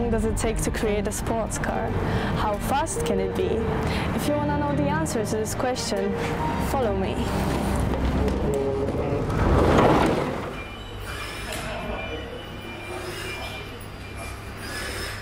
long does it take to create a sports car? How fast can it be? If you want to know the answer to this question, follow me.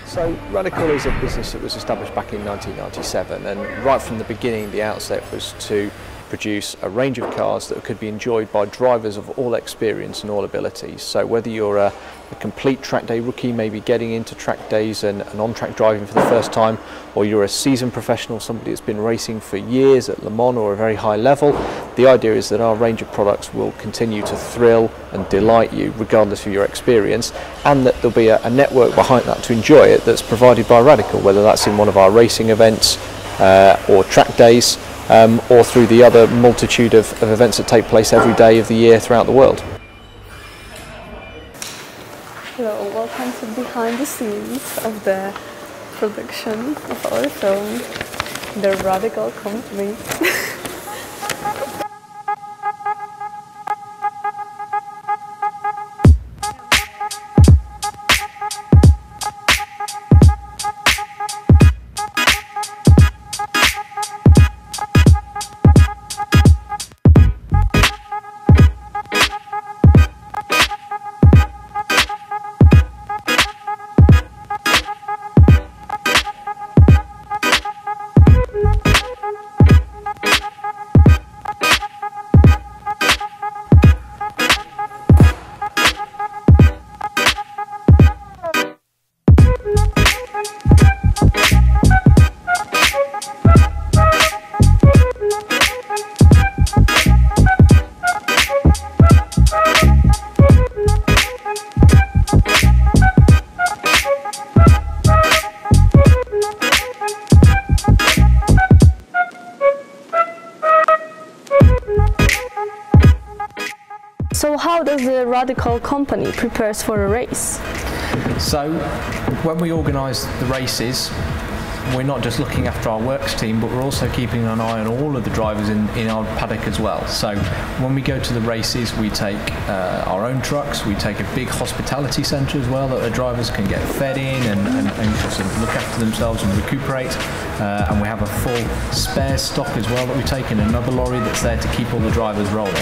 So Radical is a business that was established back in 1997, and right from the beginning the outset was to produce a range of cars that could be enjoyed by drivers of all experience and all abilities. So whether you're a complete track day rookie, maybe getting into track days and on-track driving for the first time, or you're a seasoned professional, somebody that's been racing for years at Le Mans or a very high level, the idea is that our range of products will continue to thrill and delight you regardless of your experience, and that there'll be a network behind that to enjoy it that's provided by Radical, whether that's in one of our racing events or track days, or through the other multitude of events that take place every day of the year throughout the world. Hello, welcome to behind the scenes of the production of our film, The Radical Company. So how does the Radical Company prepares for a race? So when we organise the races, we're not just looking after our works team, but we're also keeping an eye on all of the drivers in our paddock as well. So when we go to the races, we take our own trucks, we take a big hospitality centre as well that the drivers can get fed in and just look after themselves and recuperate. And we have a full spare stock as well that we take in another lorry that's there to keep all the drivers rolling.